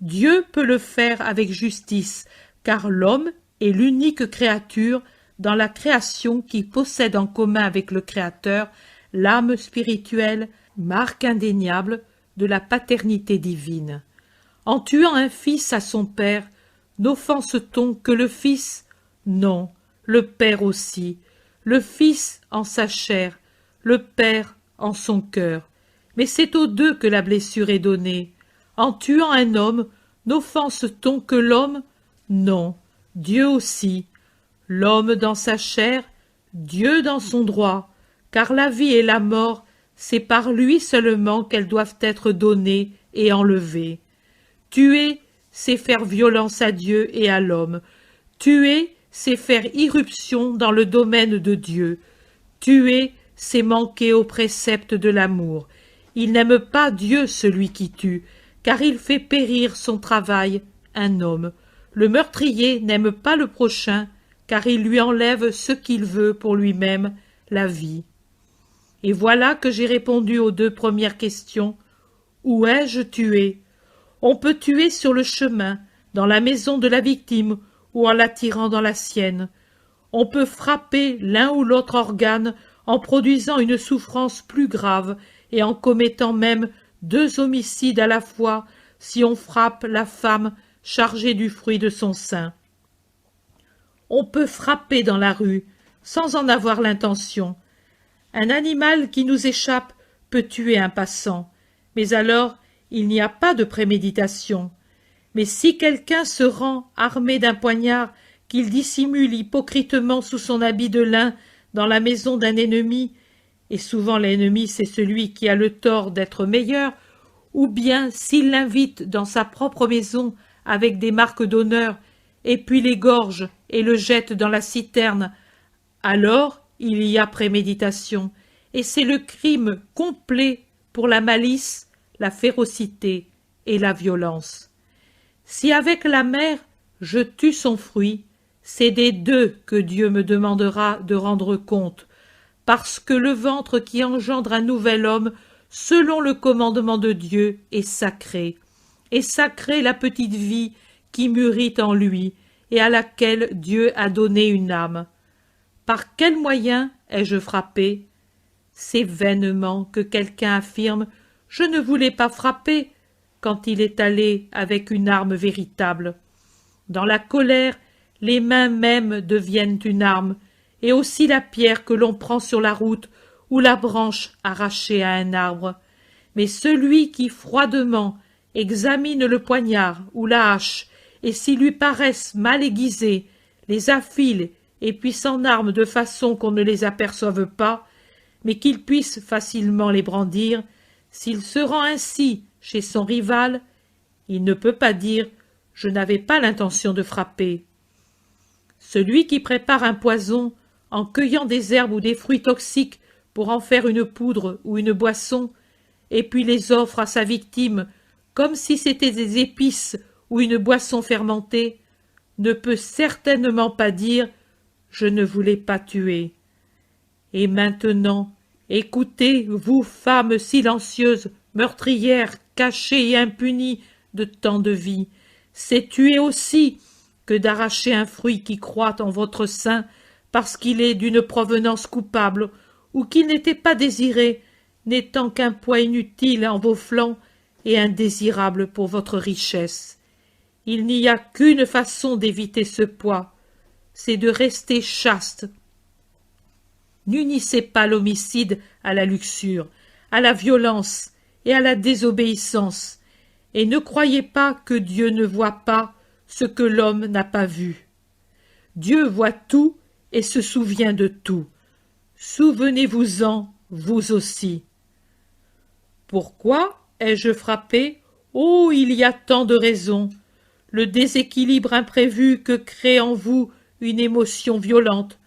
Dieu peut le faire avec justice, car l'homme est l'unique créature dans la création qui possède en commun avec le Créateur l'âme spirituelle, marque indéniable de la paternité divine. En tuant un fils à son père, n'offense-t-on que le fils? Non, le père aussi, le fils en sa chair, le père en son cœur. Mais c'est aux deux que la blessure est donnée. En tuant un homme, n'offense-t-on que l'homme? Non, Dieu aussi. L'homme dans sa chair, Dieu dans son droit, car la vie et la mort, c'est par lui seulement qu'elles doivent être données et enlevées. Tuer, c'est faire violence à Dieu et à l'homme. Tuer, c'est faire irruption dans le domaine de Dieu. Tuer, c'est manquer au précepte de l'amour. Il n'aime pas Dieu celui qui tue, car il fait périr son travail, un homme. Le meurtrier n'aime pas le prochain, car il lui enlève ce qu'il veut pour lui-même, la vie. Et voilà que j'ai répondu aux deux premières questions. Où ai-je tué? On peut tuer sur le chemin, dans la maison de la victime, ou en l'attirant dans la sienne. On peut frapper l'un ou l'autre organe en produisant une souffrance plus grave et en commettant même deux homicides à la fois si on frappe la femme chargée du fruit de son sein. On peut frapper dans la rue sans en avoir l'intention. Un animal qui nous échappe peut tuer un passant, mais alors il n'y a pas de préméditation. Mais si quelqu'un se rend armé d'un poignard qu'il dissimule hypocritement sous son habit de lin dans la maison d'un ennemi, et souvent l'ennemi c'est celui qui a le tort d'être meilleur, ou bien s'il l'invite dans sa propre maison avec des marques d'honneur, et puis l'égorge et le jette dans la citerne, alors il y a préméditation, et c'est le crime complet pour la malice, la férocité et la violence. Si avec la mère je tue son fruit, c'est des deux que Dieu me demandera de rendre compte, parce que le ventre qui engendre un nouvel homme, selon le commandement de Dieu, est sacré, et sacrée la petite vie qui mûrit en lui, et à laquelle Dieu a donné une âme. Par quel moyen ai-je frappé? C'est vainement que quelqu'un affirme « Je ne voulais pas frapper » quand il est allé avec une arme véritable. Dans la colère, les mains mêmes deviennent une arme, et aussi la pierre que l'on prend sur la route ou la branche arrachée à un arbre. Mais celui qui froidement examine le poignard ou la hache, et s'ils lui paraissent mal aiguisés, les affile et puis s'en arme de façon qu'on ne les aperçoive pas, mais qu'il puisse facilement les brandir, s'il se rend ainsi chez son rival, il ne peut pas dire « je n'avais pas l'intention de frapper ». Celui qui prépare un poison en cueillant des herbes ou des fruits toxiques pour en faire une poudre ou une boisson, et puis les offre à sa victime comme si c'était des épices ou une boisson fermentée, ne peut certainement pas dire « je ne voulais pas tuer ». Et maintenant, écoutez, vous, femmes silencieuses, meurtrières, cachées et impunies de tant de vie, c'est tuer aussi que d'arracher un fruit qui croît en votre sein parce qu'il est d'une provenance coupable ou qu'il n'était pas désiré, n'étant qu'un poids inutile en vos flancs et indésirable pour votre richesse. Il n'y a qu'une façon d'éviter ce poids, c'est de rester chaste. N'unissez pas l'homicide à la luxure, à la violence et à la désobéissance, et ne croyez pas que Dieu ne voit pas ce que l'homme n'a pas vu. Dieu voit tout et se souvient de tout. Souvenez-vous-en, vous aussi. Pourquoi ai-je frappé? Oh, il y a tant de raisons. le déséquilibre imprévu que crée en vous une émotion violente,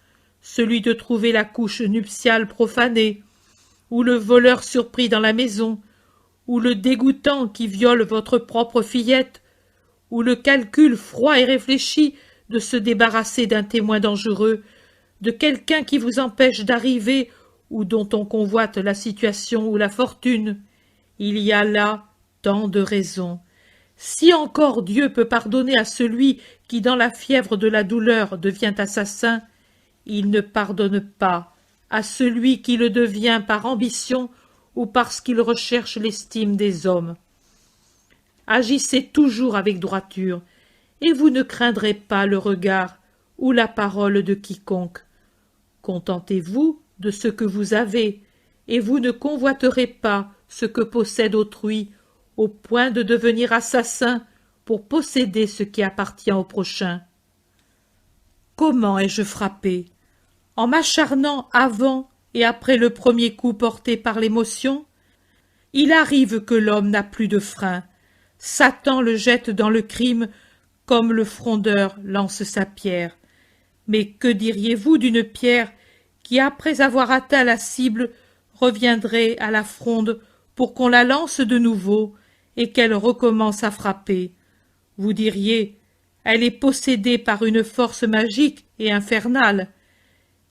celui de trouver la couche nuptiale profanée, ou le voleur surpris dans la maison, ou le dégoûtant qui viole votre propre fillette, ou le calcul froid et réfléchi de se débarrasser d'un témoin dangereux, de quelqu'un qui vous empêche d'arriver ou dont on convoite la situation ou la fortune. Il y a là tant de raisons. Si encore Dieu peut pardonner à celui qui, dans la fièvre de la douleur, devient assassin, il ne pardonne pas à celui qui le devient par ambition ou parce qu'il recherche l'estime des hommes. Agissez toujours avec droiture, et vous ne craindrez pas le regard ou la parole de quiconque. Contentez-vous de ce que vous avez, et vous ne convoiterez pas ce que possède autrui, au point de devenir assassin pour posséder ce qui appartient au prochain. Comment ai-je frappé? En m'acharnant avant et après le premier coup porté par l'émotion? Il arrive que l'homme n'a plus de frein. Satan le jette dans le crime comme le frondeur lance sa pierre. Mais que diriez-vous d'une pierre qui, après avoir atteint la cible, reviendrait à la fronde pour qu'on la lance de nouveau et qu'elle recommence à frapper? Vous diriez, elle est possédée par une force magique et infernale.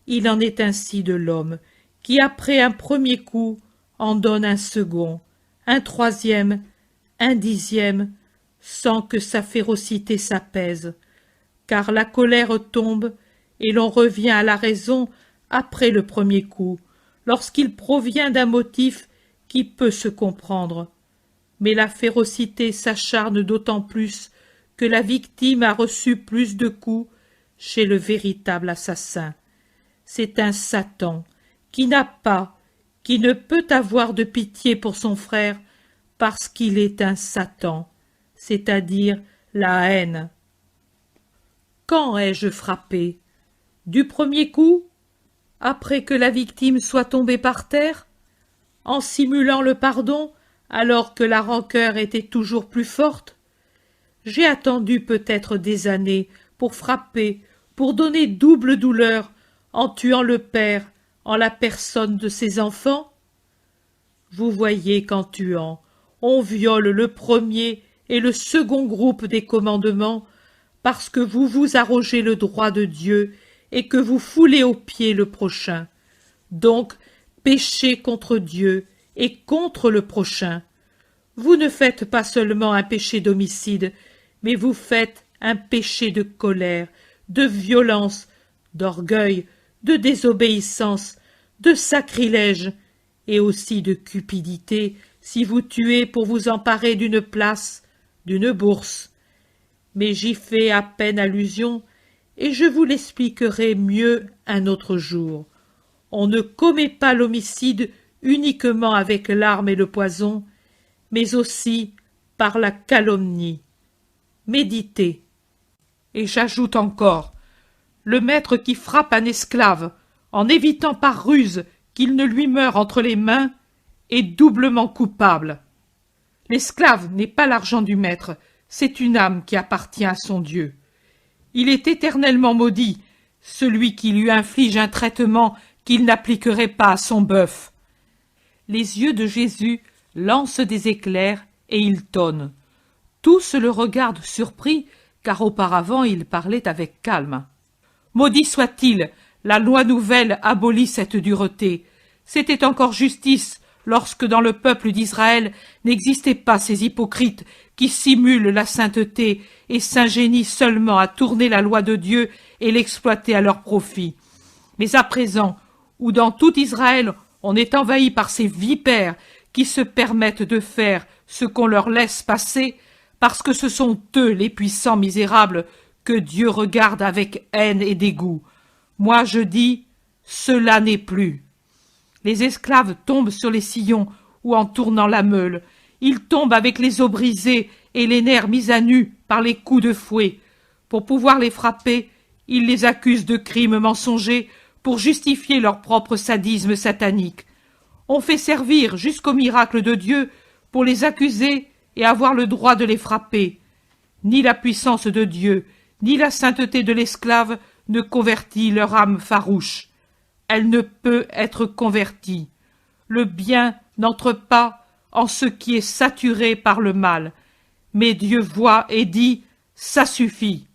Il en est ainsi de l'homme, qui après un premier coup en donne un second, un troisième, un dixième, sans que sa férocité s'apaise, car la colère tombe et l'on revient à la raison après le premier coup, lorsqu'il provient d'un motif qui peut se comprendre. Mais la férocité s'acharne d'autant plus que la victime a reçu plus de coups chez le véritable assassin. C'est un Satan qui n'a pas, qui ne peut avoir de pitié pour son frère parce qu'il est un Satan, c'est-à-dire la haine. Quand ai-je frappé? Du premier coup? Après que la victime soit tombée par terre? En simulant le pardon alors que la rancœur était toujours plus forte? J'ai attendu peut-être des années pour frapper, pour donner double douleur, en tuant le père, en la personne de ses enfants? Vous voyez qu'en tuant, on viole le premier et le second groupe des commandements, parce que vous vous arrogez le droit de Dieu et que vous foulez aux pieds le prochain. Donc, péchez contre Dieu et contre le prochain. Vous ne faites pas seulement un péché d'homicide, mais vous faites un péché de colère, de violence, d'orgueil, de désobéissance, de sacrilège, et aussi de cupidité, si vous tuez pour vous emparer d'une place, d'une bourse. Mais j'y fais à peine allusion, et je vous l'expliquerai mieux un autre jour. On ne commet pas l'homicide uniquement avec l'arme et le poison, mais aussi par la calomnie. Méditez. Et j'ajoute encore, le maître qui frappe un esclave, en évitant par ruse qu'il ne lui meure entre les mains, est doublement coupable. L'esclave n'est pas l'argent du maître, c'est une âme qui appartient à son Dieu. Il est éternellement maudit, celui qui lui inflige un traitement qu'il n'appliquerait pas à son bœuf. Les yeux de Jésus lancent des éclairs et il tonne. Tous le regardent surpris, car auparavant il parlait avec calme. Maudit soit-il, la loi nouvelle abolit cette dureté. C'était encore justice lorsque dans le peuple d'Israël n'existaient pas ces hypocrites qui simulent la sainteté et s'ingénient seulement à tourner la loi de Dieu et l'exploiter à leur profit. Mais à présent, où dans tout Israël on est envahi par ces vipères qui se permettent de faire ce qu'on leur laisse passer, parce que ce sont eux les puissants misérables que Dieu regarde avec haine et dégoût. Moi je dis, cela n'est plus. Les esclaves tombent sur les sillons ou en tournant la meule. Ils tombent avec les os brisés et les nerfs mis à nu par les coups de fouet. Pour pouvoir les frapper, ils les accusent de crimes mensongers pour justifier leur propre sadisme satanique. On fait servir jusqu'au miracle de Dieu pour les accuser et avoir le droit de les frapper. Ni la puissance de Dieu, ni la sainteté de l'esclave ne convertit leur âme farouche. Elle ne peut être convertie. Le bien n'entre pas en ce qui est saturé par le mal. Mais Dieu voit et dit « ça suffit ».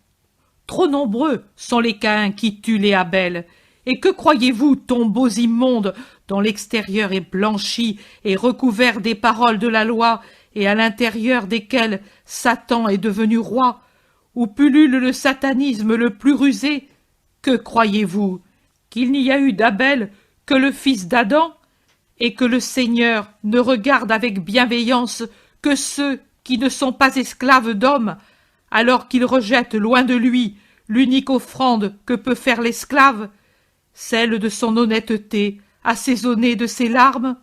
Trop nombreux sont les Caïns qui tuent les Abel. Et que croyez-vous, tombeaux immondes, dont l'extérieur est blanchi et recouvert des paroles de la loi, et à l'intérieur desquels Satan est devenu roi, où pullule le satanisme le plus rusé? Que croyez-vous? Qu'il n'y a eu d'Abel que le fils d'Adam, et que le Seigneur ne regarde avec bienveillance que ceux qui ne sont pas esclaves d'hommes, alors qu'il rejette loin de lui l'unique offrande que peut faire l'esclave, celle de son honnêteté assaisonnée de ses larmes?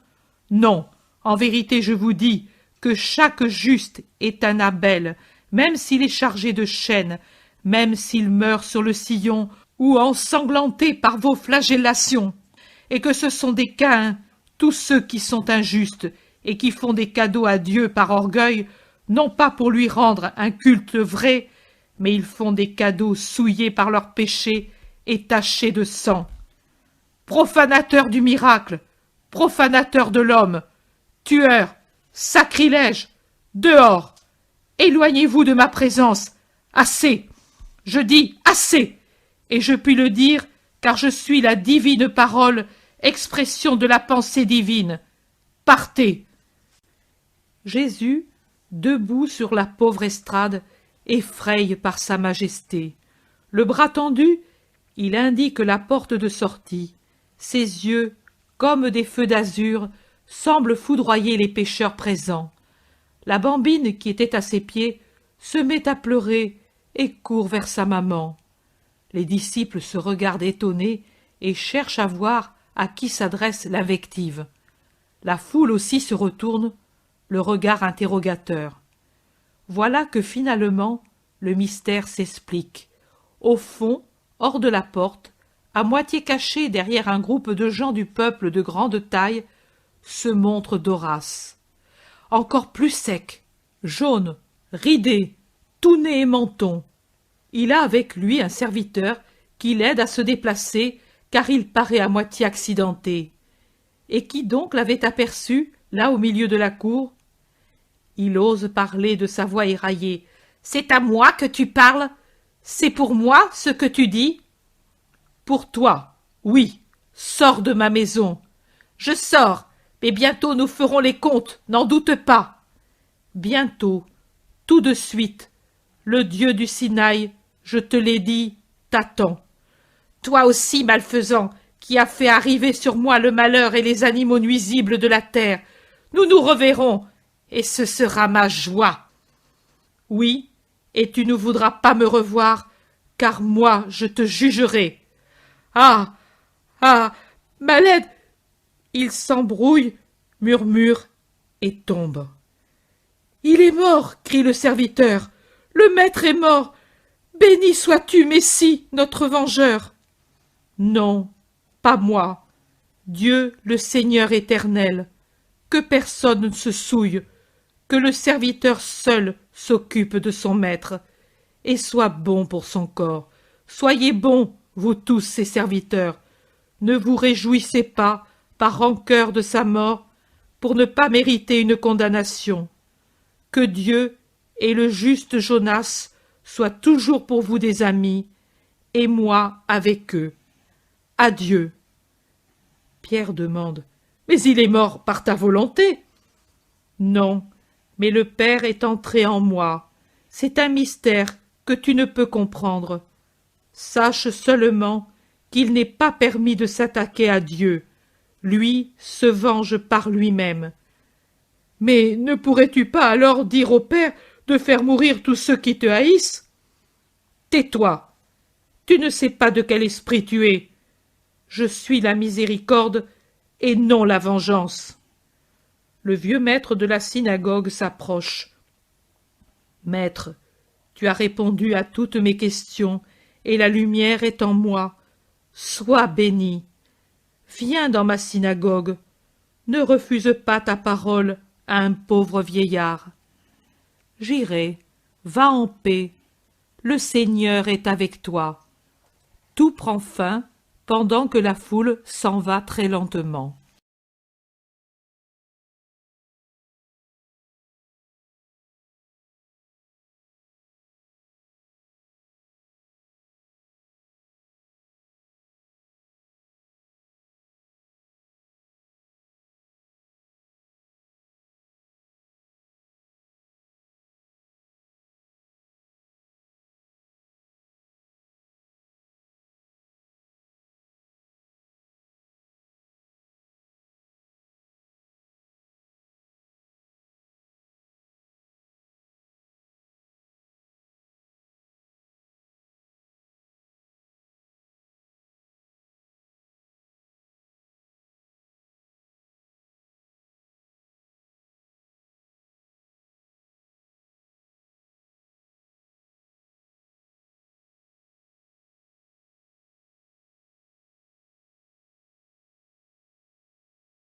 Non, en vérité je vous dis que chaque juste est un Abel, même s'il est chargé de chaînes, même s'il meurt sur le sillon ou ensanglanté par vos flagellations, et que ce sont des Caïns, tous ceux qui sont injustes et qui font des cadeaux à Dieu par orgueil, non pas pour lui rendre un culte vrai, mais ils font des cadeaux souillés par leurs péchés et tachés de sang. Profanateurs du miracle, profanateurs de l'homme, tueurs, sacrilèges, dehors, éloignez-vous de ma présence, assez, je dis assez, et je puis le dire car je suis la divine parole, expression de la pensée divine. Partez. Jésus, debout sur la pauvre estrade, effraye par sa majesté. Le bras tendu, il indique la porte de sortie. Ses yeux, comme des feux d'azur, semblent foudroyer les pécheurs présents. La bambine qui était à ses pieds se met à pleurer et court vers sa maman. Les disciples se regardent étonnés et cherchent à voir à qui s'adresse l'invective. La foule aussi se retourne, le regard interrogateur. Voilà que finalement le mystère s'explique. Au fond, hors de la porte, à moitié caché derrière un groupe de gens du peuple de grande taille, se montre Doras. Encore plus sec, jaune, ridé, tout nez et menton. Il a avec lui un serviteur qui l'aide à se déplacer, car il paraît à moitié accidenté. Et qui donc l'avait aperçu, là au milieu de la cour? Il ose parler de sa voix éraillée. « C'est à moi que tu parles? C'est pour moi ce que tu dis? » « Pour toi, oui, sors de ma maison. »« Je sors, mais bientôt nous ferons les comptes, n'en doute pas. » Bientôt, tout de suite, le Dieu du Sinaï, je te l'ai dit, t'attend. Toi aussi, malfaisant, qui as fait arriver sur moi le malheur et les animaux nuisibles de la terre, nous nous reverrons, et ce sera ma joie. Oui, et tu ne voudras pas me revoir, car moi je te jugerai. Ah, ah, ma laide! Il s'embrouille, murmure et tombe. Il est mort, crie le serviteur. Le maître est mort. Béni sois-tu, Messie, notre vengeur. Non, pas moi. Dieu, le Seigneur éternel. Que personne ne se souille, que le serviteur seul s'occupe de son maître, et soit bon pour son corps. Soyez bons, vous tous ses serviteurs. Ne vous réjouissez pas, par rancœur de sa mort, pour ne pas mériter une condamnation. Que Dieu et le juste Jonas soient toujours pour vous des amis, et moi avec eux. Adieu. Pierre demande. Mais il est mort par ta volonté? Non, mais le Père est entré en moi. C'est un mystère que tu ne peux comprendre. Sache seulement qu'il n'est pas permis de s'attaquer à Dieu. Lui se venge par lui-même. Mais ne pourrais-tu pas alors dire au Père de faire mourir tous ceux qui te haïssent? Tais-toi. Tu ne sais pas de quel esprit tu es. Je suis la miséricorde et non la vengeance. Le vieux maître de la synagogue s'approche. Maître, tu as répondu à toutes mes questions, et la lumière est en moi. Sois béni. Viens dans ma synagogue. Ne refuse pas ta parole à un pauvre vieillard. J'irai, va en paix, le Seigneur est avec toi. Tout prend fin pendant que la foule s'en va très lentement.